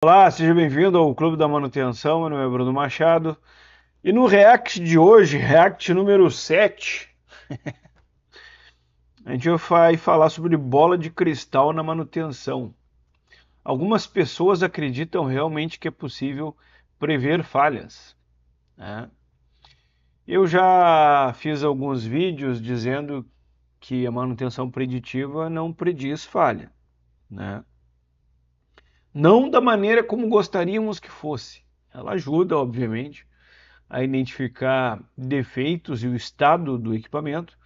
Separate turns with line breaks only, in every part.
Olá, seja bem-vindo ao Clube da Manutenção. Meu nome é Bruno Machado. E no React de hoje, React número 7, a gente vai falar sobre bola de cristal na manutenção. Algumas pessoas acreditam realmente que é possível prever falhas, né? Eu já fiz alguns vídeos dizendo que a manutenção preditiva não prediz falha, né? Não da maneira como gostaríamos que fosse. Ela ajuda, obviamente, a identificar defeitos e o estado do equipamento,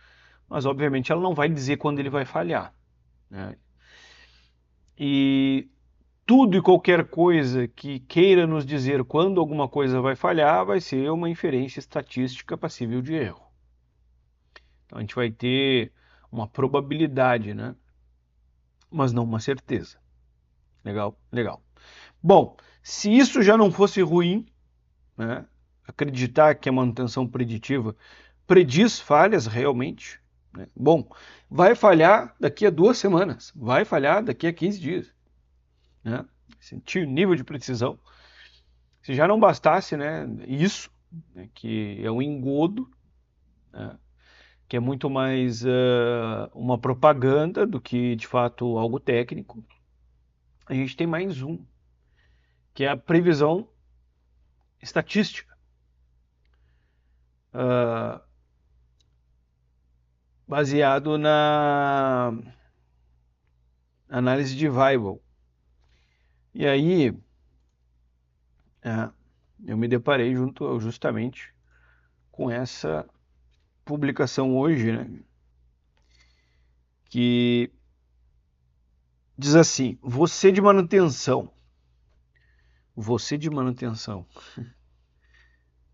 mas obviamente ela não vai dizer quando ele vai falhar, né? E tudo e qualquer coisa que queira nos dizer quando alguma coisa vai falhar vai ser uma inferência estatística passível de erro. Então a gente vai ter uma probabilidade, né? Mas não uma certeza. Legal? Legal. Bom, se isso já não fosse ruim, né? Acreditar que a manutenção preditiva prediz falhas realmente, né? Bom, vai falhar daqui a 2 semanas, vai falhar daqui a 15 dias, né? Esse nível de precisão. Se já não bastasse, né, isso, né, que é um engodo, né, que é muito mais uma propaganda do que de fato algo técnico, a gente tem mais um, que é a previsão estatística. Uh, Baseado na análise de Weibull. E aí, é, eu me deparei justamente com essa publicação hoje, né, que diz assim: você de manutenção,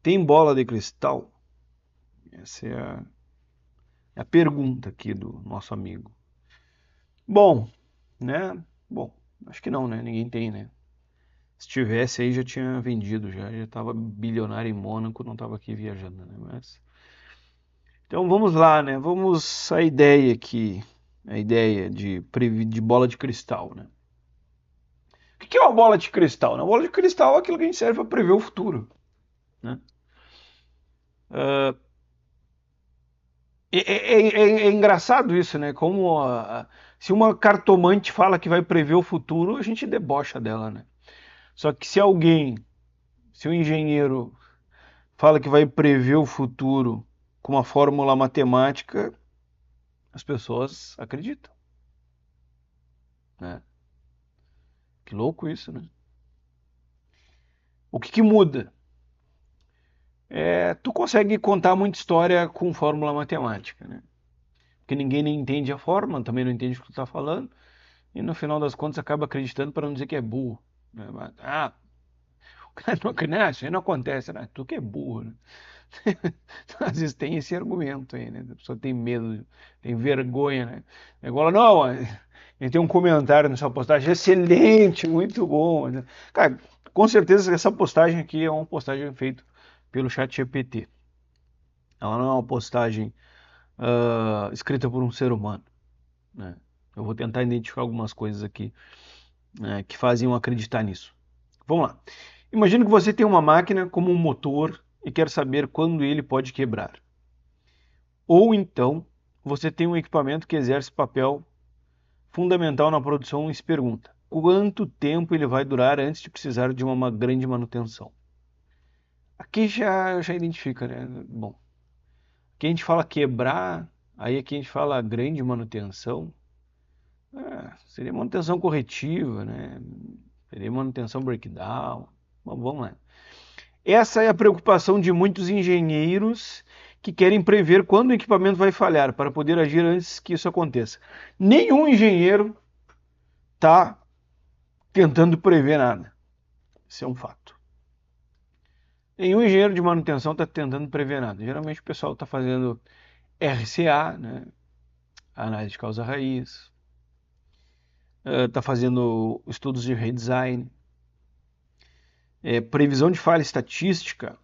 tem bola de cristal? Essa é a pergunta aqui do nosso amigo. Bom, né? Bom, acho que não, né? Ninguém tem, né? Se tivesse aí já tinha vendido, já estava bilionário em Mônaco, não estava aqui viajando, né? Mas então vamos lá, né? Vamos à ideia aqui, a ideia de bola de cristal, né? O que é uma bola de cristal? Uma bola de cristal é aquilo que a gente serve para prever o futuro, né? Uh, é engraçado isso, né? Como se uma cartomante fala que vai prever o futuro, a gente debocha dela, né? Só que se um engenheiro fala que vai prever o futuro com uma fórmula matemática, as pessoas acreditam, né? Que louco isso, né? O que muda? Tu consegue contar muita história com fórmula matemática, né? Porque ninguém nem entende a fórmula, também não entende o que tu está falando, e no final das contas acaba acreditando para não dizer que é burro, né? O cara não acredita, isso aí não acontece, né? Tu que é burro, né? Às vezes tem esse argumento aí, né? A pessoa tem medo, tem vergonha, né? É igual, não, ele tem um comentário nessa postagem, excelente, muito bom, né? Cara, com certeza essa postagem aqui é uma postagem feita pelo chat GPT. Ela não é uma postagem escrita por um ser humano, né? Eu vou tentar identificar algumas coisas aqui, né, que faziam acreditar nisso. Vamos lá. Imagina que você tem uma máquina como um motor e quer saber quando ele pode quebrar. Ou então, você tem um equipamento que exerce papel fundamental na produção e se pergunta: quanto tempo ele vai durar antes de precisar de uma grande manutenção? Aqui já identifica, né? Bom, aqui a gente fala quebrar, aí aqui a gente fala grande manutenção. Seria manutenção corretiva, né? Seria manutenção breakdown. Bom, vamos lá. Essa é a preocupação de muitos engenheiros que querem prever quando o equipamento vai falhar para poder agir antes que isso aconteça. Nenhum engenheiro está tentando prever nada. Isso é um fato. Nenhum engenheiro de manutenção está tentando prever nada. Geralmente o pessoal está fazendo RCA, né? Análise de causa raiz, está fazendo estudos de redesign, previsão de falha estatística,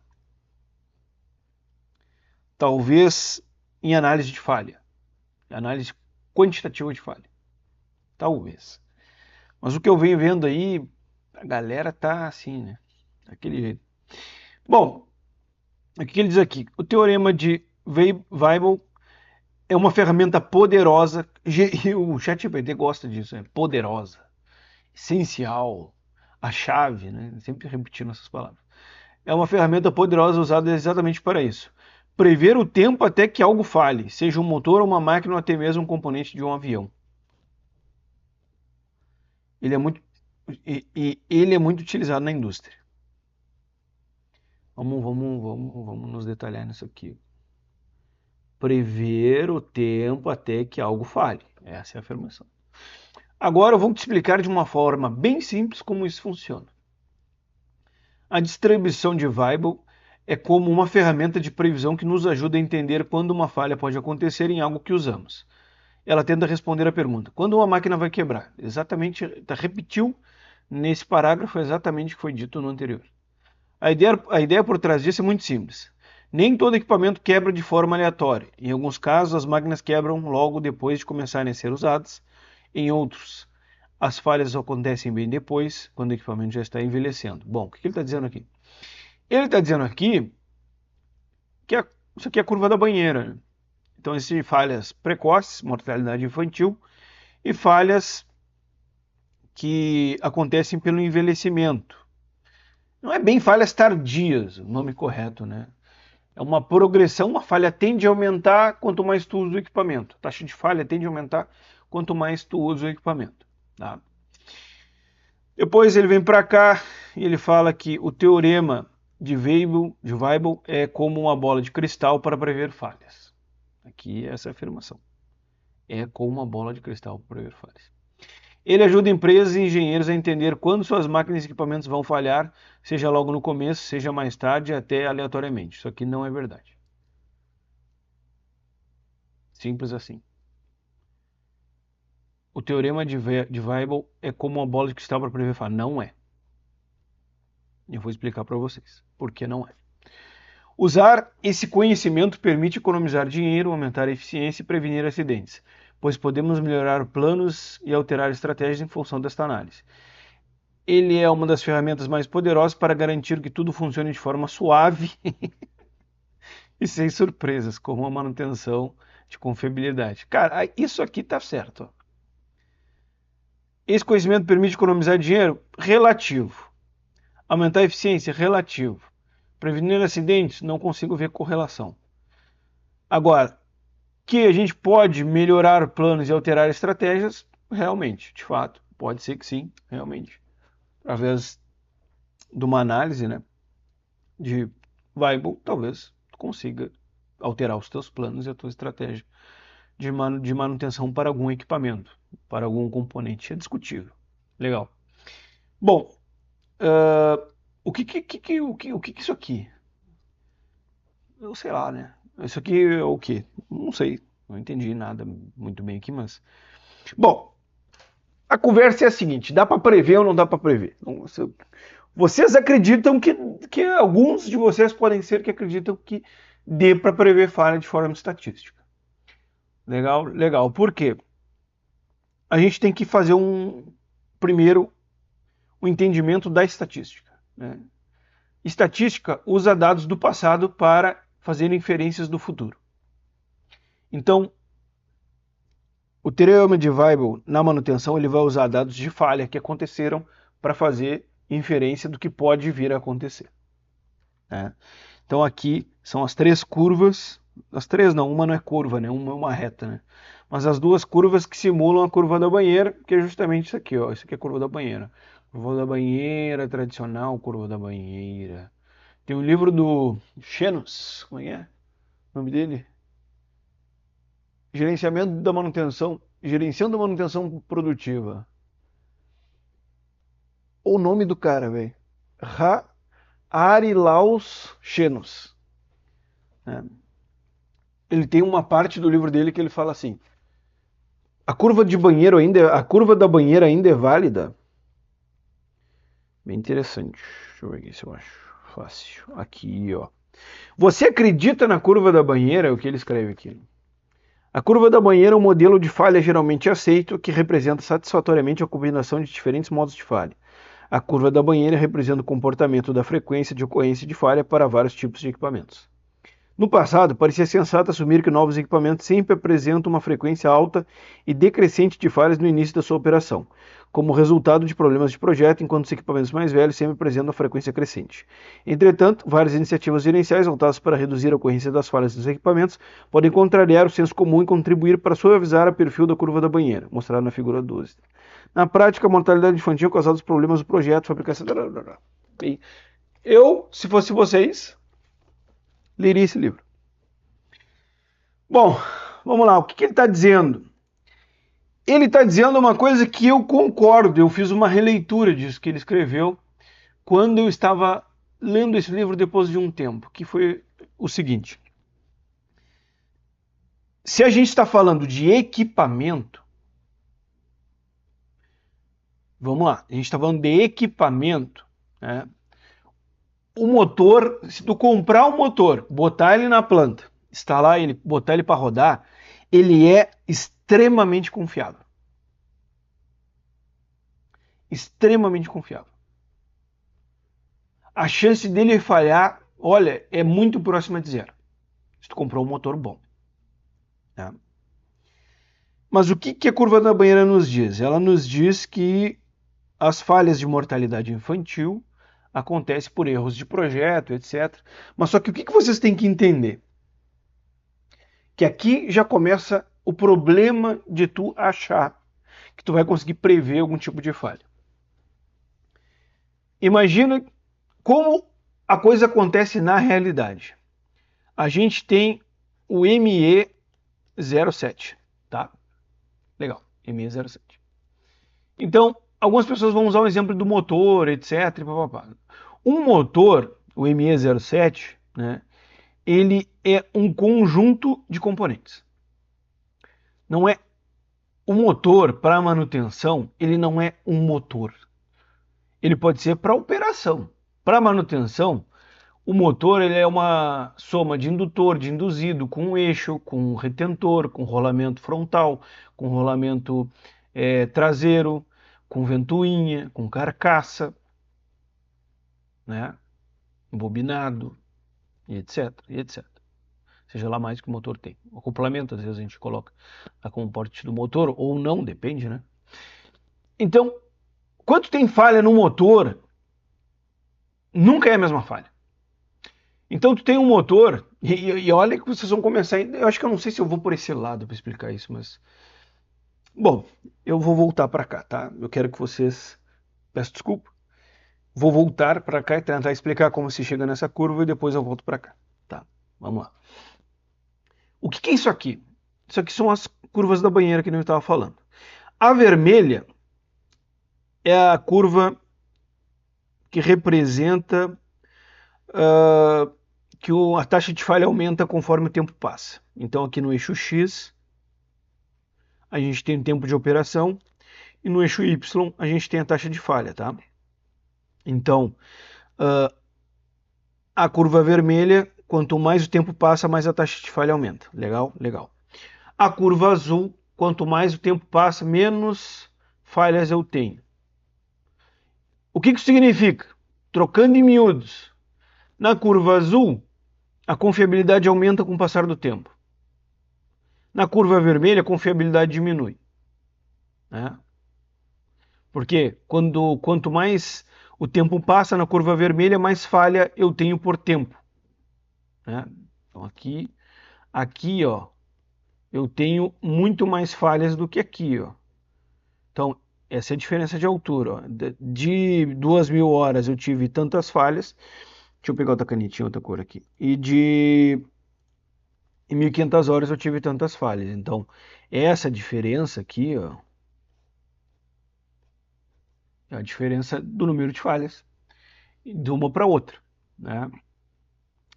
talvez em análise de falha, análise quantitativa de falha, talvez. Mas o que eu venho vendo aí A galera tá assim, né? Daquele jeito. Bom, o que ele diz aqui? O teorema de Weibull é uma ferramenta poderosa, e o ChatGPT gosta disso, é poderosa, essencial, a chave, né? Sempre repetindo essas palavras. É uma ferramenta poderosa usada exatamente para isso. Prever o tempo até que algo falhe, seja um motor, uma máquina ou até mesmo um componente de um avião. Ele é muito, ele é muito utilizado na indústria. Vamos nos detalhar nisso aqui. Prever o tempo até que algo falhe. Essa é a afirmação. Agora eu vou te explicar de uma forma bem simples como isso funciona. A distribuição de Weibull é como uma ferramenta de previsão que nos ajuda a entender quando uma falha pode acontecer em algo que usamos. Ela tenta responder a pergunta: quando uma máquina vai quebrar? Exatamente, repetiu nesse parágrafo exatamente o que foi dito no anterior. A ideia por trás disso é muito simples. Nem todo equipamento quebra de forma aleatória. Em alguns casos, as máquinas quebram logo depois de começarem a ser usadas. Em outros, as falhas acontecem bem depois, quando o equipamento já está envelhecendo. Bom, o que ele está dizendo aqui? Ele está dizendo aqui que isso aqui é a curva da banheira. Né? Então, existem falhas precoces, mortalidade infantil, e falhas que acontecem pelo envelhecimento. Não é bem falhas tardias, o nome correto, né? É uma progressão, uma falha tende a aumentar quanto mais tu usa o equipamento. A taxa de falha tende a aumentar quanto mais tu usa o equipamento. Tá? Depois ele vem para cá e ele fala que o teorema de Weibull é como uma bola de cristal para prever falhas. Aqui essa é a afirmação. É como uma bola de cristal para prever falhas. Ele ajuda empresas e engenheiros a entender quando suas máquinas e equipamentos vão falhar, seja logo no começo, seja mais tarde, até aleatoriamente. Isso aqui não é verdade. Simples assim. O teorema de Weibull é como uma bola de cristal para prever falha. Não é. Eu vou explicar para vocês por que não é. Usar esse conhecimento permite economizar dinheiro, aumentar a eficiência e prevenir acidentes, pois podemos melhorar planos e alterar estratégias em função desta análise. Ele é uma das ferramentas mais poderosas para garantir que tudo funcione de forma suave e sem surpresas, como a manutenção de confiabilidade. Cara, isso aqui tá certo. Esse conhecimento permite economizar dinheiro? Relativo. Aumentar a eficiência? Relativo. Prevenir acidentes? Não consigo ver correlação. Agora, que a gente pode melhorar planos e alterar estratégias? Realmente, de fato, pode ser que sim, realmente. Através de uma análise, né, de Weibull, talvez consiga alterar os teus planos e a tua estratégia de manutenção para algum equipamento, para algum componente. É discutível. Legal. Bom, o que isso aqui? Eu sei lá, né? Isso aqui é o quê? Não sei. Não entendi nada muito bem aqui, mas... Bom, a conversa é a seguinte. Dá para prever ou não dá para prever? Vocês acreditam que alguns de vocês podem ser que acreditam que dê para prever falha de forma estatística. Legal, legal. Por quê? A gente tem que fazer primeiro o entendimento da estatística. Né? Estatística usa dados do passado para fazer inferências do futuro. Então, o teorema de Weibull na manutenção ele vai usar dados de falha que aconteceram para fazer inferência do que pode vir a acontecer. Né? Então aqui são as três curvas, as três não, uma não é curva, né? Uma é uma reta, né? Mas as duas curvas que simulam a curva da banheira, que é justamente isso aqui, ó. Isso aqui é a curva da banheira. Curva da banheira tradicional, curva da banheira. Tem um livro do Xenos, como é o nome dele? Gerenciando a manutenção produtiva. O nome do cara, velho. Arilaus Xenos. Ele tem uma parte do livro dele que ele fala assim: a curva da banheira ainda é válida? Bem interessante. Deixa eu ver aqui se eu acho fácil. Aqui, ó. Você acredita na curva da banheira? É o que ele escreve aqui. A curva da banheira é um modelo de falha geralmente aceito que representa satisfatoriamente a combinação de diferentes modos de falha. A curva da banheira representa o comportamento da frequência de ocorrência de falha para vários tipos de equipamentos. No passado, parecia sensato assumir que novos equipamentos sempre apresentam uma frequência alta e decrescente de falhas no início da sua operação, como resultado de problemas de projeto, enquanto os equipamentos mais velhos sempre apresentam uma frequência crescente. Entretanto, várias iniciativas gerenciais voltadas para reduzir a ocorrência das falhas dos equipamentos podem contrariar o senso comum e contribuir para suavizar o perfil da curva da banheira, mostrado na figura 12. Na prática, a mortalidade infantil causada dos problemas do projeto, fabricação... Eu, se fosse vocês, leria esse livro. Bom, vamos lá. O que ele está dizendo? Ele está dizendo uma coisa que eu concordo. Eu fiz uma releitura disso que ele escreveu quando eu estava lendo esse livro depois de um tempo, que foi o seguinte. Se a gente está falando de equipamento, vamos lá, a gente está falando de equipamento, né? O motor, se tu comprar um motor, botar ele na planta, instalar ele, botar ele para rodar, ele é extremamente confiável. Extremamente confiável. A chance dele falhar, olha, é muito próxima de zero. Se tu comprou um motor bom. Né? Mas o que a curva da banheira nos diz? Ela nos diz que as falhas de mortalidade infantil acontecem por erros de projeto, etc. Mas só que o que vocês têm que entender? Que aqui já começa o problema de tu achar que tu vai conseguir prever algum tipo de falha. Imagina como a coisa acontece na realidade. A gente tem o ME07, tá? Legal, ME07. Então, algumas pessoas vão usar o exemplo do motor, etc. Um motor, o ME07, né, ele é um conjunto de componentes. Não é o motor para manutenção, ele não é um motor. Ele pode ser para operação. Para manutenção, o motor ele é uma soma de indutor, de induzido, com eixo, com retentor, com rolamento frontal, com rolamento traseiro, com ventoinha, com carcaça, né? Bobinado, e etc, e etc. Seja lá mais que o motor tem. O acoplamento, às vezes a gente coloca a comporte do motor, ou não, depende, né? Então, quando tem falha no motor, nunca é a mesma falha. Então tu tem um motor, e olha que vocês vão começar, eu acho que eu não sei se eu vou por esse lado para explicar isso, mas... Bom, eu vou voltar para cá, tá? Eu quero que vocês... Peço desculpa. Vou voltar para cá e tentar explicar como se chega nessa curva e depois eu volto para cá, tá? Vamos lá. O que é isso aqui? Isso aqui são as curvas da banheira que eu estava falando. A vermelha é a curva que representa que a taxa de falha aumenta conforme o tempo passa. Então aqui no eixo X a gente tem o tempo de operação e no eixo Y a gente tem a taxa de falha, tá? Então a curva vermelha, quanto mais o tempo passa, mais a taxa de falha aumenta. Legal? Legal. A curva azul, quanto mais o tempo passa, menos falhas eu tenho. O que isso significa? Trocando em miúdos, na curva azul, a confiabilidade aumenta com o passar do tempo. Na curva vermelha, a confiabilidade diminui. Né? Porque quanto mais o tempo passa na curva vermelha, mais falha eu tenho por tempo. Né? Então aqui ó, eu tenho muito mais falhas do que aqui. Ó. Então, essa é a diferença de altura. Ó. De 2.000 horas eu tive tantas falhas. Deixa eu pegar outra canetinha, outra cor aqui. E de 1.500 horas eu tive tantas falhas. Então, essa diferença aqui, ó, é a diferença do número de falhas de uma para outra. Né?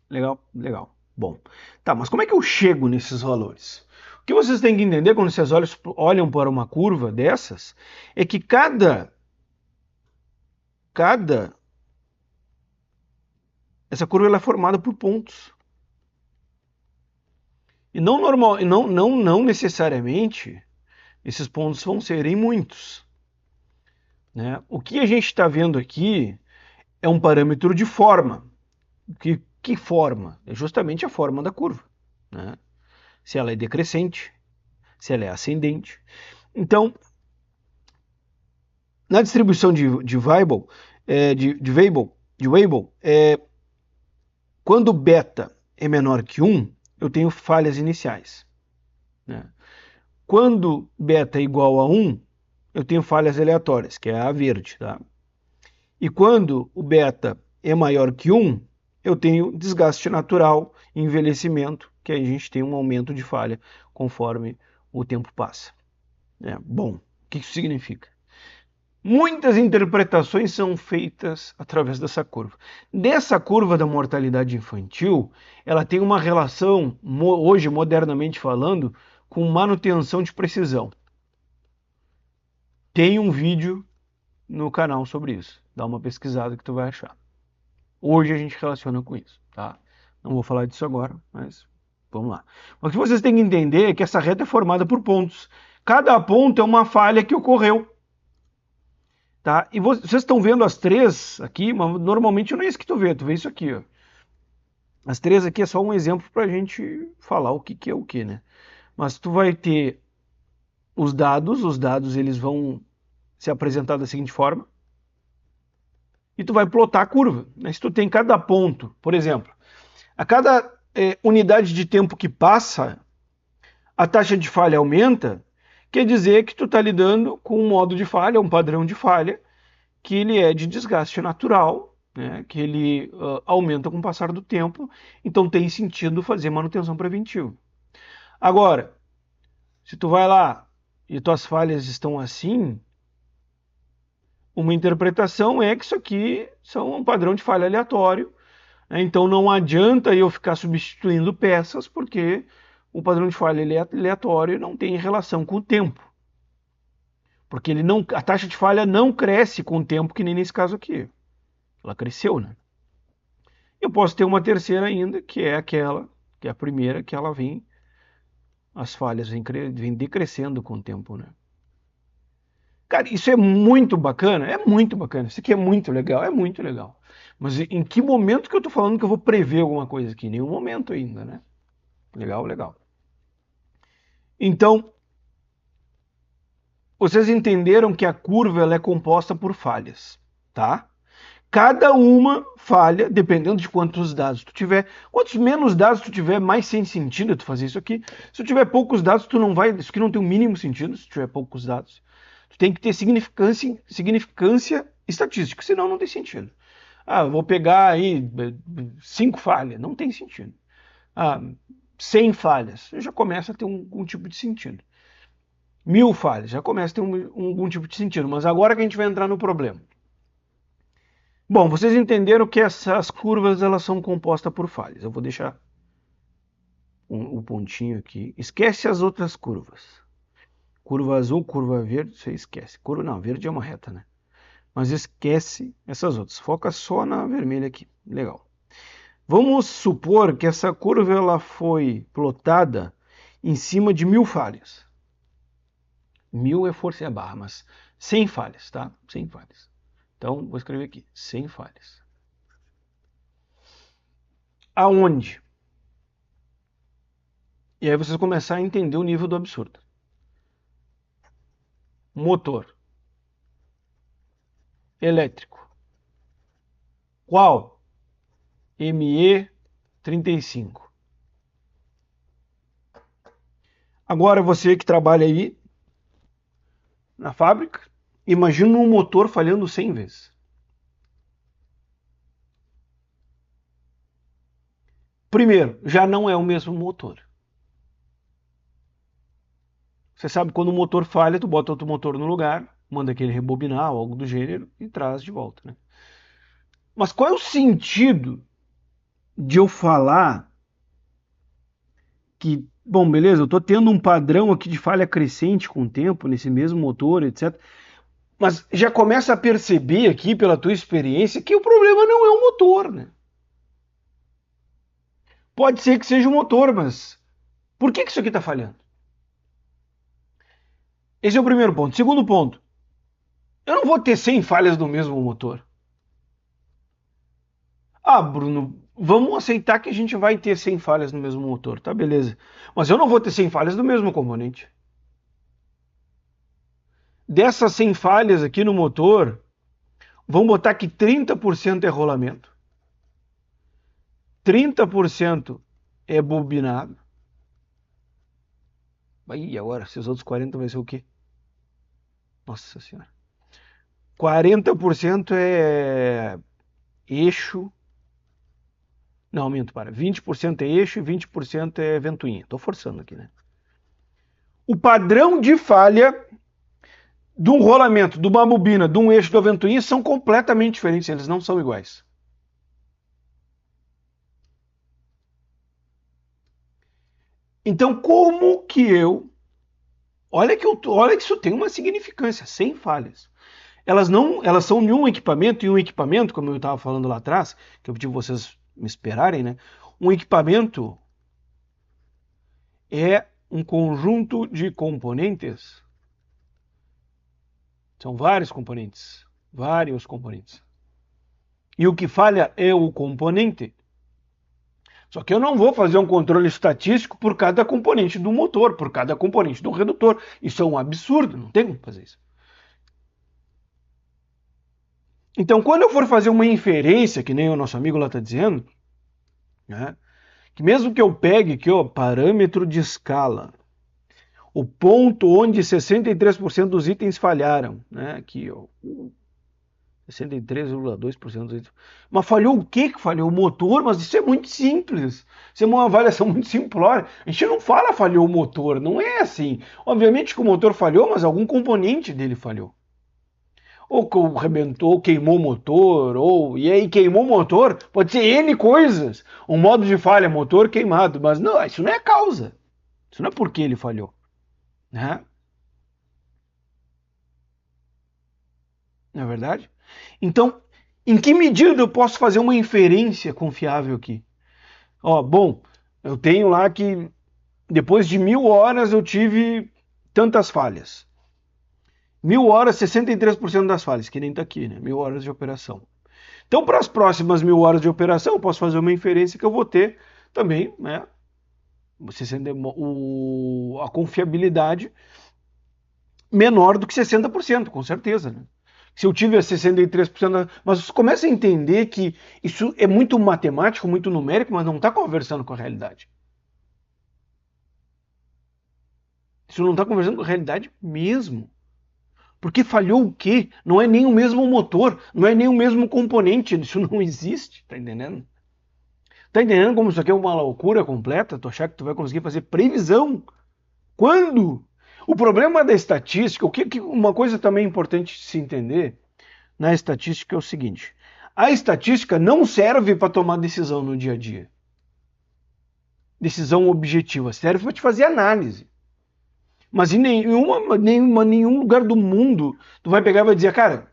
Legal, legal. Bom, tá, mas como é que eu chego nesses valores? O que vocês têm que entender quando vocês olham para uma curva dessas é que essa curva ela é formada por pontos. E não necessariamente esses pontos vão serem muitos. né? O que a gente está vendo aqui é um parâmetro de forma. Que forma? É justamente a forma da curva, né? Se ela é decrescente, se ela é ascendente. Então, na distribuição de Weibull, Weibull, quando beta é menor que 1, eu tenho falhas iniciais, né? Quando beta é igual a 1, eu tenho falhas aleatórias, que é a verde, tá? E quando o beta é maior que 1, eu tenho desgaste natural, envelhecimento, que aí a gente tem um aumento de falha conforme o tempo passa. Bom, o que isso significa? Muitas interpretações são feitas através dessa curva. Dessa curva da mortalidade infantil, ela tem uma relação, hoje modernamente falando, com manutenção de precisão. Tem um vídeo no canal sobre isso. Dá uma pesquisada que tu vai achar. Hoje a gente relaciona com isso, tá? Não vou falar disso agora, mas vamos lá. Mas o que vocês têm que entender é que essa reta é formada por pontos. Cada ponto é uma falha que ocorreu. Tá? E vocês estão vendo as três aqui, mas normalmente não é isso que tu vê isso aqui, ó. As três aqui é só um exemplo para a gente falar o que é o que, né? Mas tu vai ter os dados eles vão se apresentar da seguinte forma, e tu vai plotar a curva, né? Se tu tem cada ponto, por exemplo, a cada unidade de tempo que passa, a taxa de falha aumenta, quer dizer que tu está lidando com um modo de falha, um padrão de falha, que ele é de desgaste natural, né, que ele aumenta com o passar do tempo, então tem sentido fazer manutenção preventiva. Agora, se tu vai lá e tuas falhas estão assim, uma interpretação é que isso aqui são um padrão de falha aleatório, né, então não adianta eu ficar substituindo peças, porque o padrão de falha aleatório não tem relação com o tempo. Porque a taxa de falha não cresce com o tempo, que nem nesse caso aqui. Ela cresceu, né? Eu posso ter uma terceira ainda, que é aquela, que é a primeira, que ela vem, as falhas vêm decrescendo com o tempo, né? Cara, isso é muito bacana, é muito bacana. Isso aqui é muito legal, é muito legal. Mas em que momento que eu tô falando que eu vou prever alguma coisa aqui? Nenhum momento ainda, né? Legal, legal. Então, vocês entenderam que a curva ela é composta por falhas, tá? Cada uma falha, dependendo de quantos dados tu tiver. Quantos menos dados tu tiver, mais sem sentido tu fazer isso aqui. Se tu tiver poucos dados, tu não vai. Isso aqui não tem o mínimo sentido se tu tiver poucos dados. Tu tem que ter significância estatística, senão não tem sentido. Ah, eu vou pegar aí 5 falhas. Não tem sentido. Ah, 100 falhas. Já começa a ter um tipo de sentido. 1000 falhas. Já começa a ter algum tipo de sentido. Mas agora que a gente vai entrar no problema. Bom, vocês entenderam que essas curvas elas são compostas por falhas. Eu vou deixar o pontinho aqui. Esquece as outras curvas. Curva azul, curva verde, você esquece. Curva não, verde é uma reta, né? Mas esquece essas outras. Foca só na vermelha aqui. Legal. Vamos supor que essa curva ela foi plotada em cima de 1000 falhas. 1000 é força a barra, mas 100 falhas, tá? 100 falhas. Então, vou escrever aqui, 100 falhas. Aonde? E aí vocês começam a entender o nível do absurdo. Motor elétrico. Qual? ME35. Agora você que trabalha aí na fábrica, imagina um motor falhando 100 vezes. Primeiro, já não é o mesmo motor. Você sabe quando o motor falha, tu bota outro motor no lugar, manda aquele rebobinar ou algo do gênero e traz de volta, né? Mas qual é o sentido de eu falar que, bom, beleza, eu estou tendo um padrão aqui de falha crescente com o tempo, nesse mesmo motor, etc. Mas já começa a perceber aqui, pela tua experiência, que o problema não é o motor, né? Pode ser que seja o motor, mas por que isso aqui está falhando? Esse é o primeiro ponto. Segundo ponto, Eu não vou ter 100 falhas no mesmo motor. Ah, Bruno, vamos aceitar que a gente vai ter 100 falhas no mesmo motor, tá beleza. Mas eu não vou ter 100 falhas no mesmo componente. Dessas 100 falhas aqui no motor, vamos botar que 30% é rolamento, 30% é bobinado. E agora, esses outros 40 vai ser o quê? Nossa senhora. 40% é eixo. Não, minto, para. 20% é eixo e 20% é ventoinha. Tô forçando aqui, né? O padrão de falha de um rolamento, de uma bobina, de um eixo da ventoinha são completamente diferentes, eles não são iguais. Então, como que eu... olha que isso tem uma significância, sem falhas. Elas são em um equipamento, como eu estava falando lá atrás, que eu pedi vocês me esperarem, né? Um equipamento é um conjunto de componentes. São vários componentes. Vários componentes. E o que falha é o componente. Só que eu não vou fazer um controle estatístico por cada componente do motor, por cada componente do redutor. Isso é um absurdo, não tem como fazer isso. Então, quando eu for fazer uma inferência, que nem o nosso amigo lá está dizendo, né, que mesmo que eu pegue aqui, ó, parâmetro de escala, o ponto onde 63% dos itens falharam, né, aqui, ó, 63,2% dos itens. Mas falhou o que que falhou? O motor? Mas isso é muito simples. Isso é uma avaliação muito simplória. A gente não fala falhou o motor, não é assim. Obviamente que o motor falhou, mas algum componente dele falhou. Ou arrebentou, ou queimou o motor, ou... E aí queimou o motor, pode ser N coisas. Um modo de falha, motor queimado. Mas não, isso não é a causa. Isso não é porque ele falhou. Né? Não é verdade? Então, em que medida eu posso fazer uma inferência confiável aqui? Ó, bom, eu tenho lá que depois de 1000 horas eu tive tantas falhas. 1000 horas, 63% das falhas, que nem tá aqui, né? 1000 horas de operação. Então, para as próximas 1000 horas de operação, eu posso fazer uma inferência que eu vou ter também, né? A confiabilidade menor do que 60%, com certeza, né? Se eu tive 63%, mas você começa a entender que isso é muito matemático, muito numérico, mas não está conversando com a realidade. Isso não está conversando com a realidade mesmo. Porque falhou o quê? Não é nem o mesmo motor, não é nem o mesmo componente, isso não existe, tá entendendo? Tá entendendo como isso aqui é uma loucura completa? Tu achar que tu vai conseguir fazer previsão? Quando? O problema da estatística, uma coisa também importante se entender na estatística é o seguinte: a estatística não serve para tomar decisão no dia a dia. Decisão objetiva, serve para te fazer análise. Mas em nenhum lugar do mundo tu vai pegar e vai dizer, cara,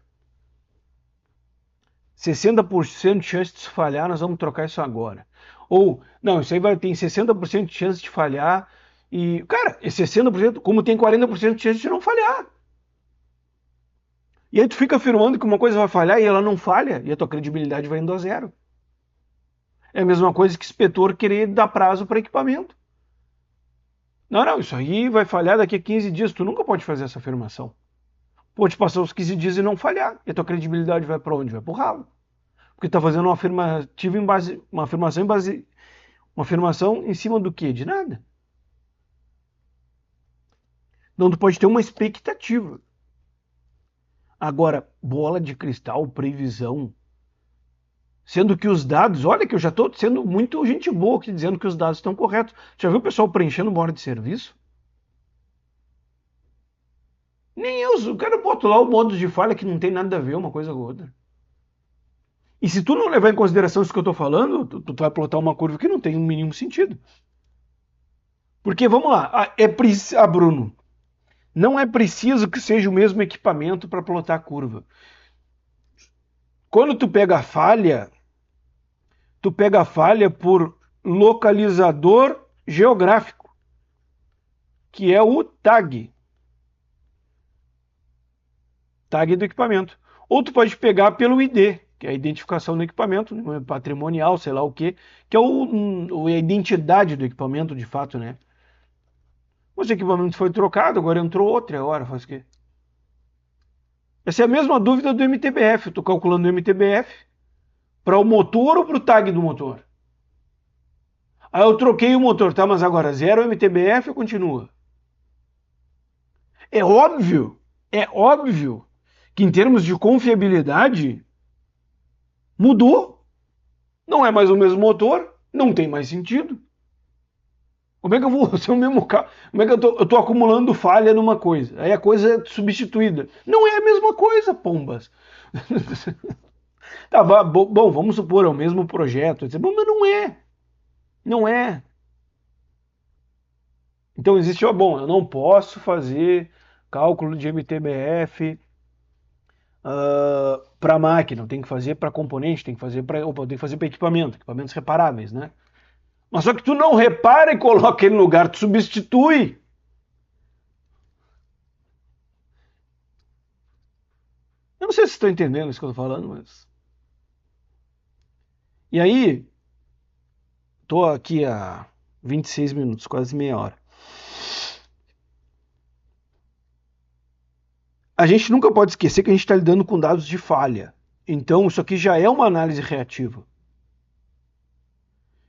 60% de chance de falhar, nós vamos trocar isso agora. Ou, não, isso aí tem 60% de chance de falhar e, cara, é 60%, como tem 40% de chance de não falhar. E aí tu fica afirmando que uma coisa vai falhar e ela não falha, e a tua credibilidade vai indo a zero. É a mesma coisa que inspetor querer dar prazo para equipamento. Não, isso aí vai falhar daqui a 15 dias. Tu nunca pode fazer essa afirmação. Pode passar os 15 dias e não falhar. E a tua credibilidade vai para onde? Vai pro ralo. Porque tá fazendo uma afirmação em cima do quê? De nada. Então tu pode ter uma expectativa. Agora, bola de cristal, previsão, sendo que os dados, olha que eu já estou sendo muito gente boa aqui dizendo que os dados estão corretos. Já viu o pessoal preenchendo uma hora de serviço? Nem eu, o cara bota lá o modo de falha que não tem nada a ver uma coisa com a outra. E se tu não levar em consideração isso que eu estou falando, tu vai plotar uma curva que não tem o mínimo sentido. Porque, vamos lá, Bruno, não é preciso que seja o mesmo equipamento para plotar a curva. Quando tu pega a falha por localizador geográfico, que é o TAG. tag do equipamento. Ou tu pode pegar pelo ID, que é a identificação do equipamento, patrimonial, sei lá o quê, que é a identidade do equipamento de fato, né? Mas o equipamento foi trocado, agora entrou outro, agora faz o quê? Essa é a mesma dúvida do MTBF. Eu estou calculando o MTBF para o motor ou para o tag do motor. Aí eu troquei o motor, tá? Mas agora zero MTBF ou continua? É óbvio que em termos de confiabilidade mudou. Não é mais o mesmo motor, não tem mais sentido. Como é que eu vou ser o mesmo carro? Como é que eu tô acumulando falha numa coisa? Aí a coisa é substituída. Não é a mesma coisa, pombas. Tá, bom, vamos supor, é o mesmo projeto. Bom, mas não é. Não é. Então existe, bom, eu não posso fazer cálculo de MTBF para máquina, tem que fazer para componente, tem que fazer para equipamentos reparáveis, né? Mas só que tu não repara e coloca ele no lugar, tu substitui. Eu não sei se estão entendendo isso que eu estou falando, mas... E aí, tô aqui há 26 minutos, quase meia hora. A gente nunca pode esquecer que a gente está lidando com dados de falha. Então, isso aqui já é uma análise reativa.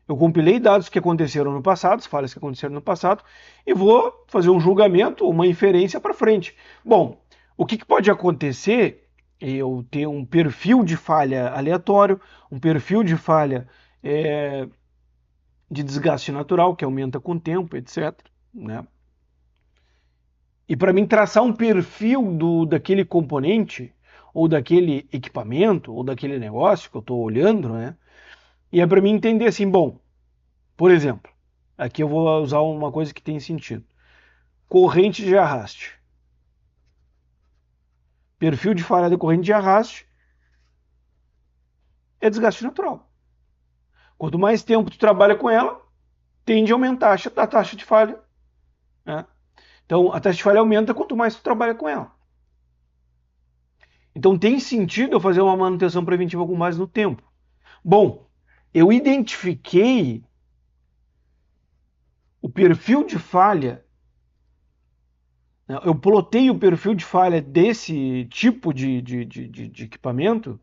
Eu compilei dados que aconteceram no passado, as falhas que aconteceram no passado, e vou fazer um julgamento, uma inferência para frente. Bom, o que pode acontecer é eu ter um perfil de falha aleatório, um perfil de falha de desgaste natural, que aumenta com o tempo, etc. Né? E para mim traçar um perfil daquele componente, ou daquele equipamento, ou daquele negócio que eu estou olhando, né? E é para mim entender assim, bom, por exemplo, aqui eu vou usar uma coisa que tem sentido. Corrente de arraste. Perfil de falha da corrente de arraste é desgaste natural. Quanto mais tempo tu trabalha com ela, tende a aumentar a taxa de falha. Né? Então, a taxa de falha aumenta quanto mais tu trabalha com ela. Então, tem sentido eu fazer uma manutenção preventiva com base no tempo. Bom, eu identifiquei o perfil de falha, né? Eu plotei o perfil de falha desse tipo de equipamento,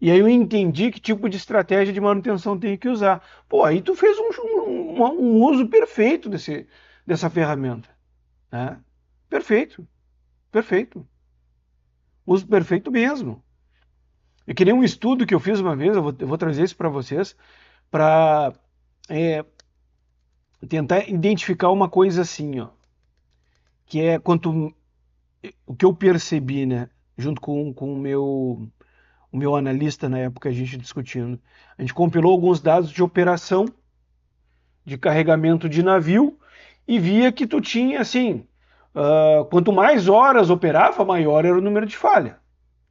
e aí eu entendi que tipo de estratégia de manutenção tem que usar. Pô, aí tu fez um uso perfeito dessa ferramenta. Né? Perfeito, perfeito. Uso perfeito mesmo. Eu queria um estudo que eu fiz uma vez, eu vou trazer isso para vocês, para tentar identificar uma coisa assim, ó, que é o que eu percebi, né, junto com o meu analista na época, a gente discutindo. A gente compilou alguns dados de operação, de carregamento de navio, e via que tu tinha, assim, quanto mais horas operava, maior era o número de falha.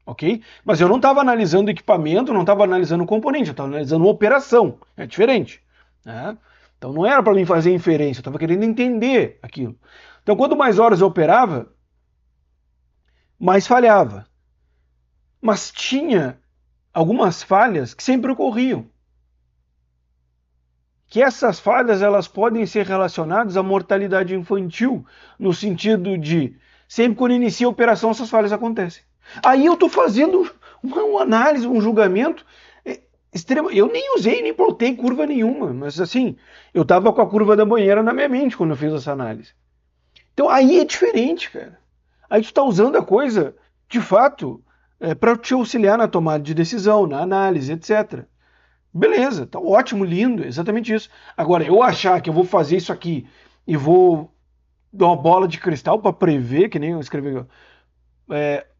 Ok? Mas eu não estava analisando equipamento, não estava analisando componente, eu estava analisando operação. É diferente. Né? Então não era para mim fazer inferência, eu estava querendo entender aquilo. Então quanto mais horas eu operava, mais falhava. Mas tinha algumas falhas que sempre ocorriam. Que essas falhas elas podem ser relacionadas à mortalidade infantil, no sentido de sempre quando inicia a operação essas falhas acontecem. Aí eu estou fazendo uma análise, um julgamento extremo. Eu nem usei, nem plotei curva nenhuma, mas assim, eu estava com a curva da banheira na minha mente quando eu fiz essa análise. Então aí é diferente, cara. Aí tu está usando a coisa, de fato, para te auxiliar na tomada de decisão, na análise, etc. Beleza, tá ótimo, lindo, exatamente isso. Agora, eu achar que eu vou fazer isso aqui e vou dar uma bola de cristal para prever, que nem eu escrevi,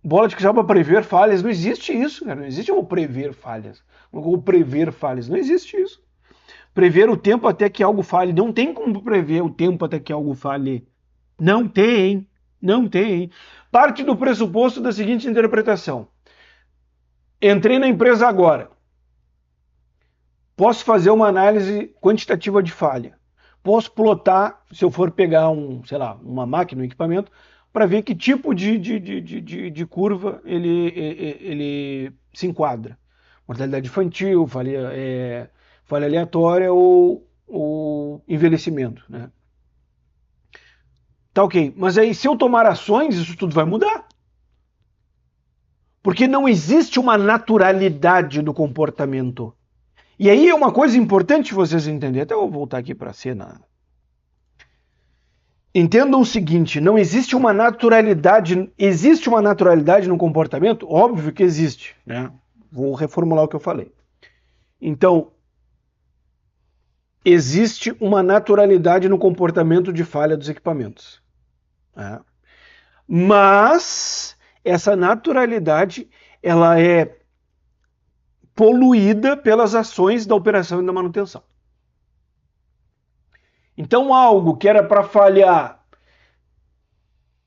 bola de cristal para prever falhas, não existe isso, cara. Não existe como prever falhas. Como prever falhas, não existe isso. Prever o tempo até que algo falhe, não tem como prever o tempo até que algo falhe. Não tem, não tem. Parte do pressuposto da seguinte interpretação. Entrei na empresa agora. Posso fazer uma análise quantitativa de falha. Posso plotar, se eu for pegar sei lá, uma máquina, um equipamento, para ver que tipo de curva ele se enquadra. Mortalidade infantil, falha aleatória ou envelhecimento, né? Tá ok, mas aí se eu tomar ações, isso tudo vai mudar. Porque não existe uma naturalidade do comportamento. E aí é uma coisa importante vocês entenderem. Até eu vou voltar aqui para a cena. Entendam o seguinte, não existe uma naturalidade. Existe uma naturalidade no comportamento? Óbvio que existe, né? Vou reformular o que eu falei. Então, existe uma naturalidade no comportamento de falha dos equipamentos. Né? Mas essa naturalidade ela é poluída pelas ações da operação e da manutenção. Então, algo que era para falhar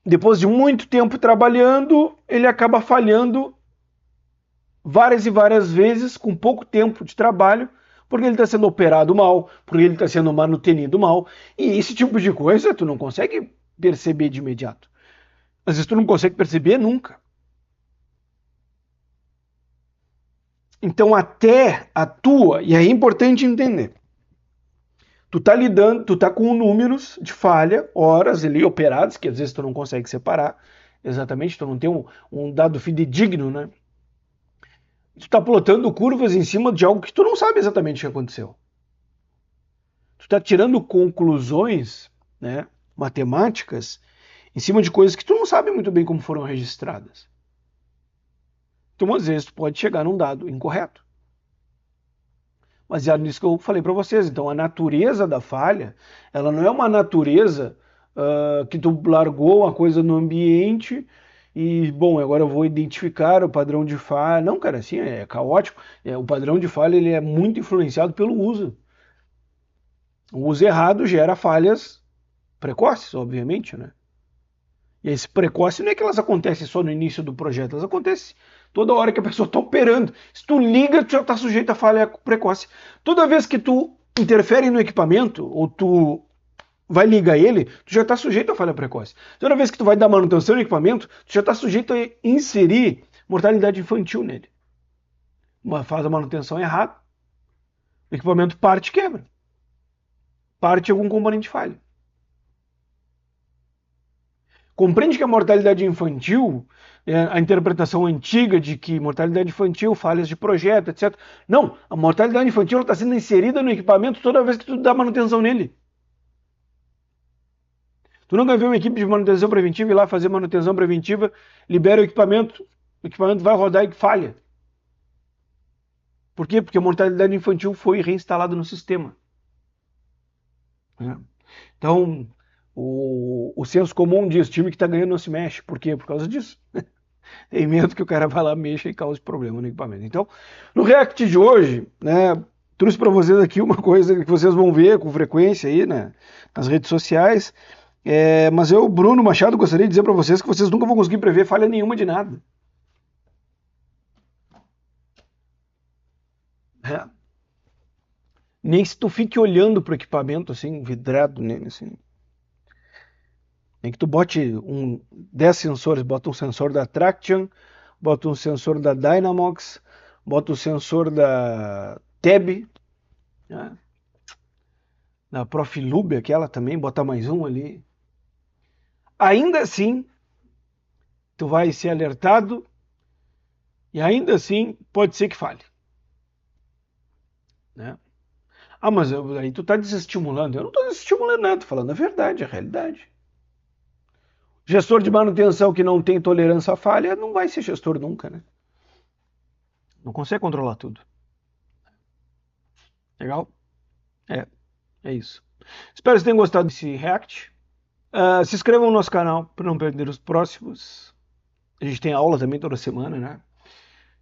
depois de muito tempo trabalhando, ele acaba falhando várias e várias vezes com pouco tempo de trabalho, porque ele está sendo operado mal, porque ele está sendo manutenido mal. E esse tipo de coisa tu não consegue perceber de imediato. Às vezes tu não consegue perceber nunca. Então até a tua, e é importante entender, tu tá com números de falha, horas ali operadas, que às vezes tu não consegue separar, exatamente, tu não tem um dado fidedigno, né? Tu tá plotando curvas em cima de algo que tu não sabe exatamente o que aconteceu. Tu tá tirando conclusões, né, matemáticas, em cima de coisas que tu não sabe muito bem como foram registradas. Então, às vezes, tu pode chegar num dado incorreto. Baseado nisso que eu falei para vocês. Então, a natureza da falha, ela não é uma natureza que tu largou uma coisa no ambiente e, bom, agora eu vou identificar o padrão de falha. Não, cara, assim, é caótico. O padrão de falha ele é muito influenciado pelo uso. O uso errado gera falhas precoces, obviamente, né? E esse precoce não é que elas acontecem só no início do projeto, elas acontecem toda hora que a pessoa está operando. Se tu liga, tu já está sujeito a falha precoce. Toda vez que tu interfere no equipamento, ou tu vai ligar ele, tu já está sujeito a falha precoce. Toda vez que tu vai dar manutenção no equipamento, tu já está sujeito a inserir mortalidade infantil nele. Faz a manutenção errada, o equipamento parte e quebra. Parte algum componente falha. Compreende que a mortalidade infantil, a interpretação antiga de que mortalidade infantil, falhas de projeto, etc. Não, a mortalidade infantil está sendo inserida no equipamento toda vez que tu dá manutenção nele. Tu nunca viu uma equipe de manutenção preventiva ir lá fazer manutenção preventiva, libera o equipamento vai rodar e falha. Por quê? Porque a mortalidade infantil foi reinstalada no sistema. Então, o senso comum diz, time que está ganhando não se mexe. Por quê? Por causa disso. Tem medo que o cara vá lá, mexa e cause problema no equipamento. Então, no React de hoje, né, trouxe para vocês aqui uma coisa que vocês vão ver com frequência aí, né, nas redes sociais. Mas eu, Bruno Machado, gostaria de dizer para vocês que vocês nunca vão conseguir prever falha nenhuma de nada. Nem se tu fique olhando para o equipamento assim, vidrado nele, assim. Nem que tu bote 10 sensores, bota um sensor da Traction, bota um sensor da Dynamox, bota o sensor da TEB, né? Da Profilube, aquela também, bota mais um ali. Ainda assim, tu vai ser alertado e ainda assim pode ser que falhe. Né? Ah, mas aí tu tá desestimulando. Eu não tô desestimulando nada, tô falando a verdade, a realidade. Gestor de manutenção que não tem tolerância à falha não vai ser gestor nunca, né? Não consegue controlar tudo. Legal? É isso. Espero que vocês tenham gostado desse React. Se inscrevam no nosso canal para não perder os próximos. A gente tem aula também toda semana, né?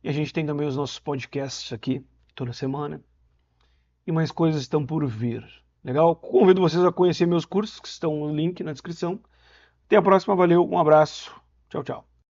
E a gente tem também os nossos podcasts aqui toda semana. E mais coisas estão por vir. Legal? Convido vocês a conhecer meus cursos, que estão no link na descrição. Até a próxima, valeu, um abraço. Tchau, tchau.